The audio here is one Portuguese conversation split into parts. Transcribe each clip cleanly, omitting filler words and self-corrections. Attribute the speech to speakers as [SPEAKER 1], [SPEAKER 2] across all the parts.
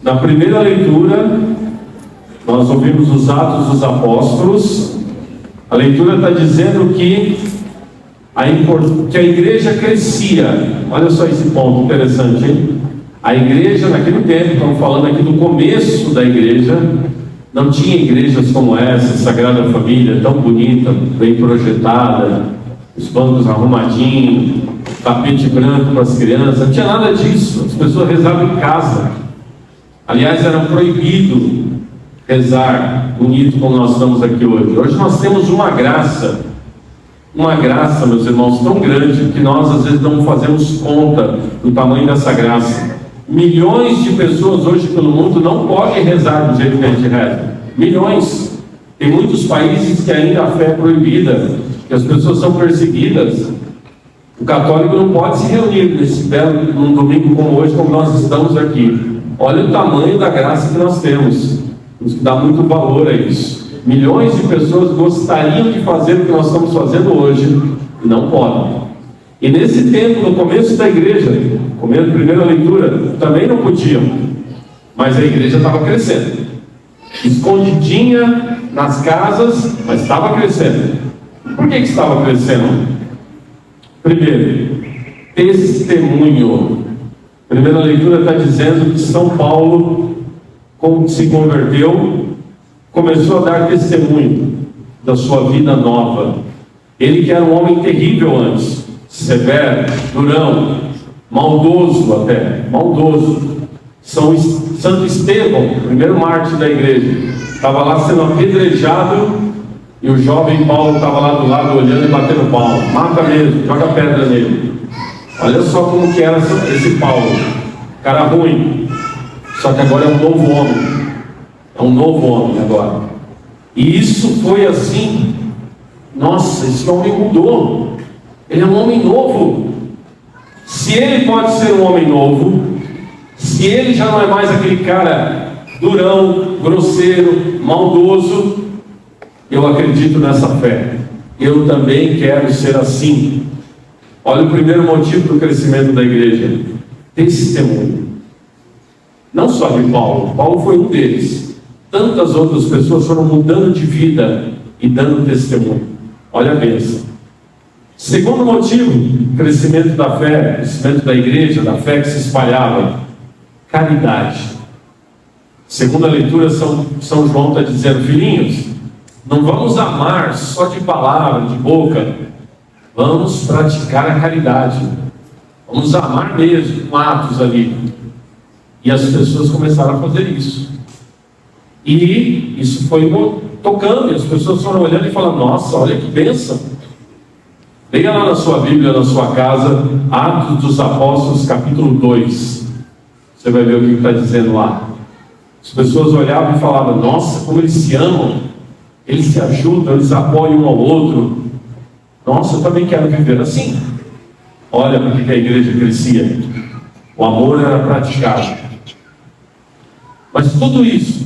[SPEAKER 1] Na primeira leitura, nós ouvimos os Atos dos Apóstolos. A leitura está dizendo que a igreja crescia. Olha só esse ponto interessante, hein? A igreja, naquele tempo, estamos falando aqui do começo da igreja, não tinha igrejas como essa, Sagrada Família, tão bonita, bem projetada, os bancos arrumadinhos, tapete branco para as crianças, não tinha nada disso. As pessoas rezavam em casa. Aliás, era proibido rezar bonito como nós estamos aqui hoje. Hoje nós temos uma graça, meus irmãos, tão grande que nós às vezes não fazemos conta do tamanho dessa graça. Milhões de pessoas hoje pelo mundo não podem rezar do jeito que a gente reza. Milhões. Tem muitos países que ainda a fé é proibida, que as pessoas são perseguidas. O católico não pode se reunir num domingo como hoje, como nós estamos aqui. Olha o tamanho da graça que nós temos. Temos que dar muito valor a isso. Milhões de pessoas gostariam de fazer o que nós estamos fazendo hoje e não podem. E nesse tempo, no começo da igreja, primeira leitura, também não podiam. Mas a igreja estava crescendo. Escondidinha nas casas, mas estava crescendo. Por que estava crescendo? Primeiro, testemunho. A primeira leitura está dizendo que São Paulo, como se converteu, começou a dar testemunho da sua vida nova. Ele que era um homem terrível antes, severo, durão, maldoso até, maldoso. Santo Estevão, primeiro mártir da igreja, estava lá sendo apedrejado e o jovem Paulo estava lá do lado olhando e batendo palma. Mata mesmo, joga pedra nele. Olha só como que era esse Paulo, cara ruim. Só que agora é um novo homem. É um novo homem agora. E isso foi assim. Nossa, esse homem mudou. Ele é um homem novo. Se ele pode ser um homem novo, se ele já não é mais aquele cara durão, grosseiro, maldoso, eu acredito nessa fé. Eu também quero ser assim. Olha o primeiro motivo do crescimento da igreja: testemunho. Não só de Paulo. Paulo foi um deles. Tantas outras pessoas foram mudando de vida e dando testemunho. Olha a bênção. Segundo motivo, crescimento da fé, crescimento da igreja, da fé que se espalhava: caridade. Segunda leitura, São João está dizendo: filhinhos, não vamos amar só de palavra, de boca, vamos praticar a caridade. Vamos amar mesmo, com atos ali. E as pessoas começaram a fazer isso. E isso foi tocando, e as pessoas foram olhando e falando: nossa, olha que bênção. Leia lá na sua Bíblia, na sua casa, Atos dos Apóstolos, capítulo 2. Você vai ver o que está dizendo lá. As pessoas olhavam e falavam: nossa, como eles se amam, eles se ajudam, eles apoiam um ao outro. Nossa, eu também quero viver assim. Olha porque que a igreja crescia. O amor era praticado. Mas tudo isso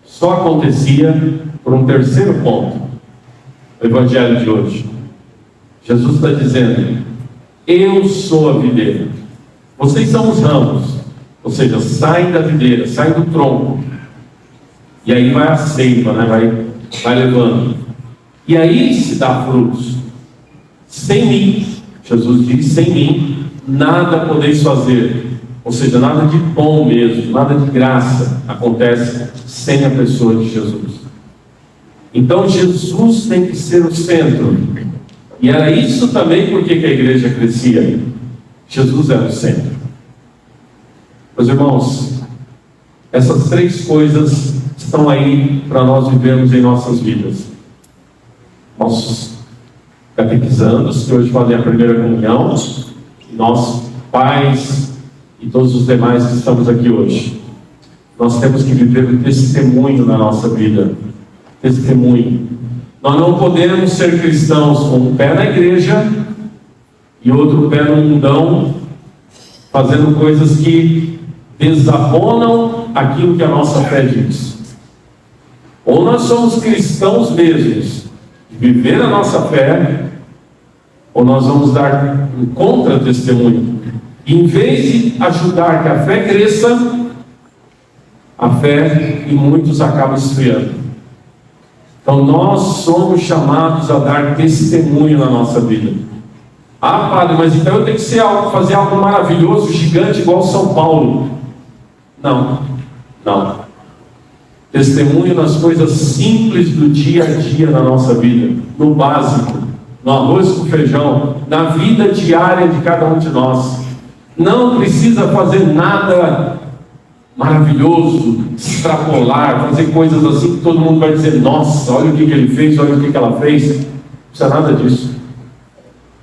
[SPEAKER 1] só acontecia por um terceiro ponto. O Evangelho de hoje. Jesus está dizendo: eu sou a videira, vocês são os ramos. Ou seja, saem da videira, saem do tronco. E aí vai a seiva, né? vai levando. E aí se dá frutos. Sem mim, Jesus diz: sem mim, nada podeis fazer. Ou seja, nada de bom mesmo, nada de graça acontece sem a pessoa de Jesus. Então Jesus tem que ser o centro. E era isso também porque que a igreja crescia. Jesus era o centro. Meus irmãos, essas três coisas estão aí para nós vivermos em nossas vidas. Nossos catequizandos, que hoje fazem a primeira comunhão, nossos pais e todos os demais que estamos aqui hoje. Nós temos que viver o testemunho na nossa vida. Testemunho. Nós não podemos ser cristãos com um pé na igreja e outro pé no mundão, fazendo coisas que desabonam aquilo que a nossa fé diz. Ou nós somos cristãos mesmos, viver a nossa fé, ou nós vamos dar um contra-testemunho. Em vez de ajudar que a fé cresça, fé e muitos acabam esfriando. Então nós somos chamados a dar testemunho na nossa vida. Ah, padre, mas então eu tenho que fazer algo maravilhoso, gigante, igual São Paulo. Não. Testemunho nas coisas simples do dia a dia na nossa vida, no básico, no arroz com feijão, na vida diária de cada um de nós. Não precisa fazer nada maravilhoso, extrapolar, fazer coisas assim que todo mundo vai dizer: nossa, olha o que ele fez, olha o que ela fez. Não precisa nada disso.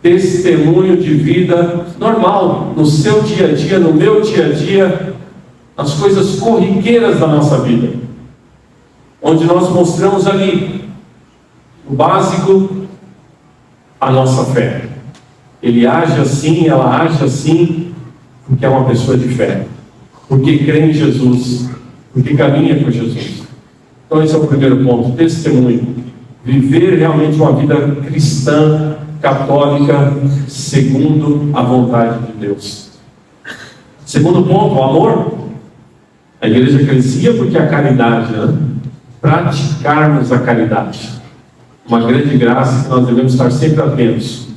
[SPEAKER 1] Testemunho de vida normal, no seu dia a dia, no meu dia a dia, nas coisas corriqueiras da nossa vida, onde nós mostramos ali, o básico, a nossa fé. Ele age assim, ela age assim, porque é uma pessoa de fé, porque crê em Jesus, porque caminha com Jesus. Então esse é o primeiro ponto, testemunho. Viver realmente uma vida cristã, católica, segundo a vontade de Deus. Segundo ponto, o amor. A igreja crescia porque a caridade, praticarmos a caridade. Uma grande graça que nós devemos estar sempre atentos.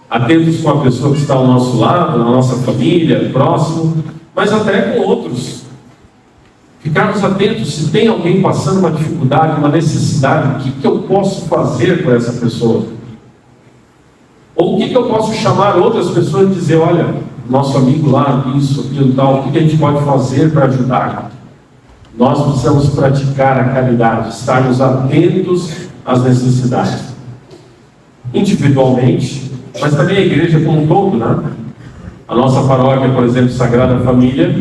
[SPEAKER 1] Atentos com a pessoa que está ao nosso lado, na nossa família, próximo, mas até com outros. Ficarmos atentos se tem alguém passando uma dificuldade, uma necessidade, o que eu posso fazer por essa pessoa? Ou o que eu posso chamar outras pessoas e dizer: olha, nosso amigo lá, isso, aquilo, tal, o que a gente pode fazer para ajudar? Nós precisamos praticar a caridade, estarmos atentos às necessidades, individualmente, mas também a igreja como um todo, A nossa paróquia, por exemplo, Sagrada Família,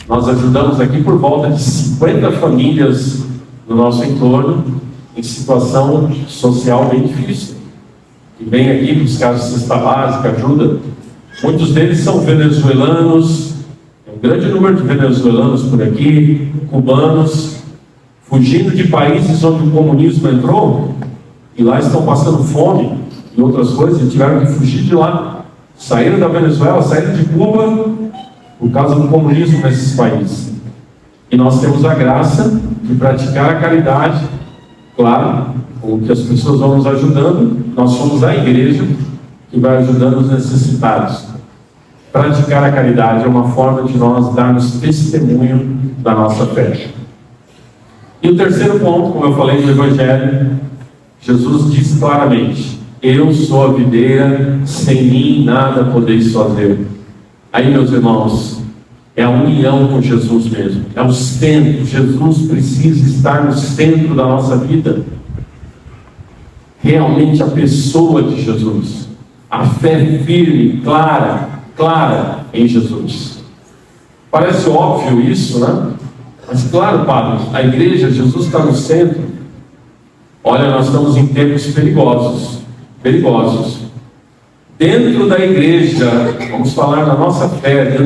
[SPEAKER 1] nós ajudamos aqui por volta de 50 famílias no nosso entorno, em situação social bem difícil, e vem aqui buscar cesta básica, ajuda. Muitos deles são venezuelanos, tem um grande número de venezuelanos por aqui, cubanos, fugindo de países onde o comunismo entrou, e lá estão passando fome e outras coisas, e tiveram que fugir de lá. Saíram da Venezuela, saíram de Cuba, por causa do comunismo nesses países. E nós temos a graça de praticar a caridade, claro, com que as pessoas vão nos ajudando. Nós somos a igreja que vai ajudando os necessitados. Praticar a caridade é uma forma de nós darmos testemunho da nossa fé. E o terceiro ponto, como eu falei no Evangelho, Jesus diz claramente: eu sou a videira, sem mim nada podeis fazer. Aí, meus irmãos, é a união com Jesus mesmo, é o centro. Jesus precisa estar no centro da nossa vida. Realmente a pessoa de Jesus, a fé firme, clara em Jesus. Parece óbvio isso, Mas claro, padre, a igreja, Jesus está no centro. Olha, nós estamos em tempos perigosos. Dentro da igreja, vamos falar da nossa fé,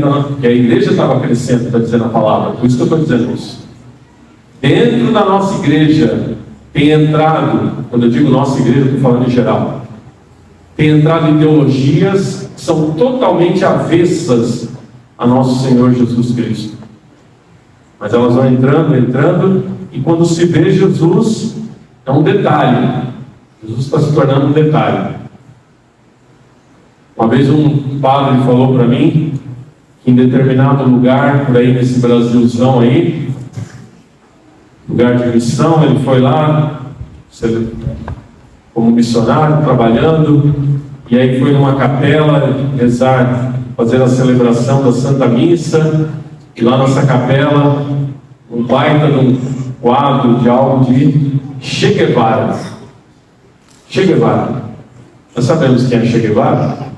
[SPEAKER 1] que a igreja estava crescendo, está dizendo a palavra, por isso que eu estou dizendo isso. Dentro da nossa igreja, tem entrado, quando eu digo nossa igreja, eu estou falando em geral, tem entrado ideologias que são totalmente avessas a nosso Senhor Jesus Cristo. Mas elas vão entrando, e quando se vê Jesus, é um detalhe. Jesus está se tornando um detalhe. Uma vez um padre falou para mim que em determinado lugar, por aí nesse Brasilzão aí, lugar de missão, ele foi lá como missionário, trabalhando, e aí foi numa capela rezar, fazer a celebração da Santa Missa, e lá nessa capela, um baita de um quadro de algo de Che Guevara. Che Guevara. Nós sabemos quem é Che Guevara?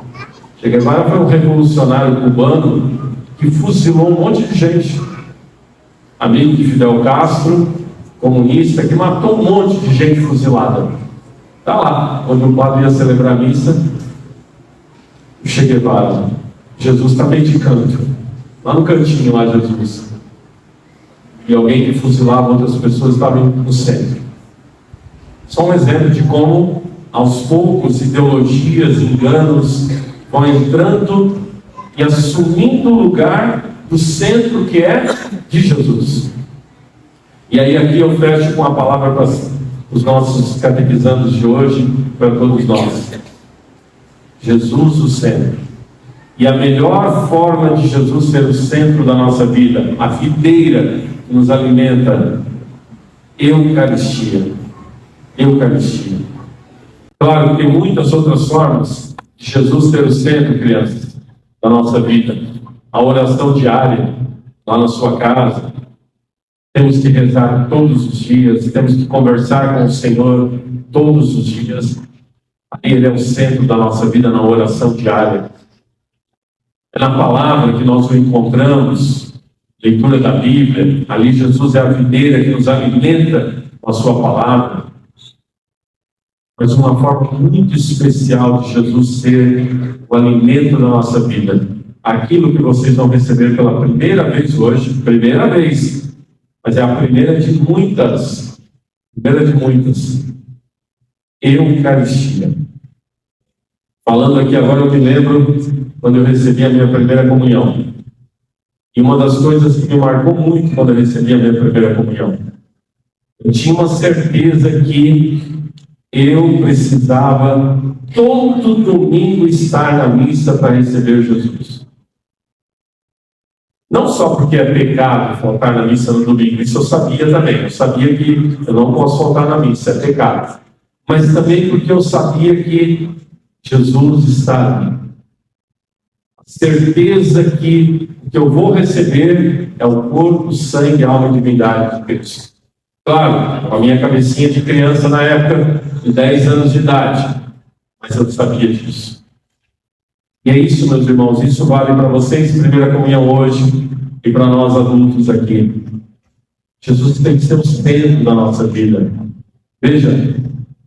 [SPEAKER 1] Che Guevara foi um revolucionário cubano que fuzilou um monte de gente. Amigo de Fidel Castro, comunista, que matou um monte de gente fuzilada. Está lá, onde o padre ia celebrar a missa, o Che Guevara. Jesus está meio de canto. Lá no cantinho, lá Jesus. E alguém que fuzilava outras pessoas estava no centro. Só um exemplo de como, aos poucos, ideologias, enganos vão entrando e assumindo o lugar do centro que é de Jesus. E aí aqui eu fecho com a palavra para os nossos catequizandos de hoje, para todos nós. Jesus o centro. E a melhor forma de Jesus ser o centro da nossa vida, a videira que nos alimenta, Eucaristia. Eucaristia. Claro que tem muitas outras formas de Jesus ser o centro, crianças, da nossa vida. A oração diária, lá na sua casa. Temos que rezar todos os dias, temos que conversar com o Senhor todos os dias. Ele é o centro da nossa vida na oração diária. É na palavra que nós o encontramos, leitura da Bíblia. Ali Jesus é a videira que nos alimenta com a sua palavra. Mas uma forma muito especial de Jesus ser o alimento da nossa vida. Aquilo que vocês vão receber pela primeira vez hoje, primeira vez, mas é a primeira de muitas. Primeira de muitas. Eucaristia. Falando aqui agora, eu me lembro quando eu recebi a minha primeira comunhão. E uma das coisas que me marcou muito quando eu recebi a minha primeira comunhão, eu tinha uma certeza que eu precisava todo domingo estar na missa para receber Jesus. Não só porque é pecado faltar na missa no domingo, isso eu sabia também. Eu sabia que eu não posso faltar na missa, é pecado. Mas também porque eu sabia que Jesus está ali. A certeza que o que eu vou receber é o corpo, sangue, alma e divindade de Cristo. Claro, com a minha cabecinha de criança na época, de 10 anos de idade. Mas eu sabia disso. E é isso, meus irmãos, isso vale para vocês, primeira comunhão hoje, e para nós adultos aqui. Jesus tem que ser o centro da nossa vida. Veja,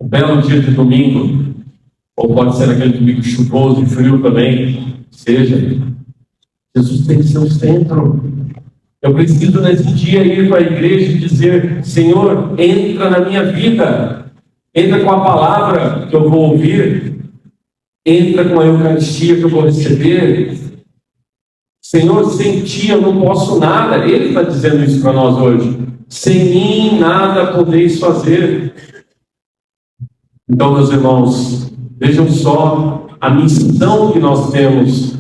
[SPEAKER 1] um belo dia de domingo, ou pode ser aquele domingo chuvoso e frio também, seja, Jesus tem que ser o centro. Eu preciso nesse dia ir para a igreja e dizer: Senhor, entra na minha vida, entra com a palavra que eu vou ouvir, entra com a Eucaristia que eu vou receber. Senhor, sem ti eu não posso nada. Ele está dizendo isso para nós hoje. Sem mim nada podeis fazer. Então, meus irmãos, vejam só a missão que nós temos,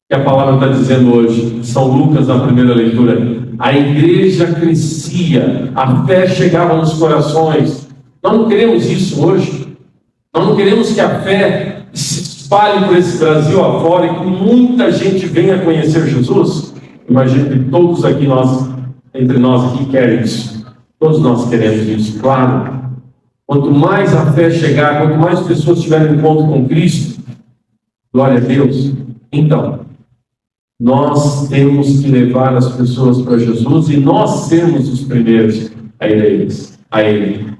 [SPEAKER 1] que a palavra está dizendo hoje. São Lucas, na primeira leitura. A igreja crescia, a fé chegava nos corações. Nós não queremos isso hoje. Nós não queremos que a fé se espalhe por esse Brasil afora e que muita gente venha conhecer Jesus. Imagino que todos aqui, entre nós aqui, querem isso. Todos nós queremos isso, claro. Quanto mais a fé chegar, quanto mais pessoas tiverem encontro com Cristo, glória a Deus. Então, nós temos que levar as pessoas para Jesus e nós sermos os primeiros a ir a Ele.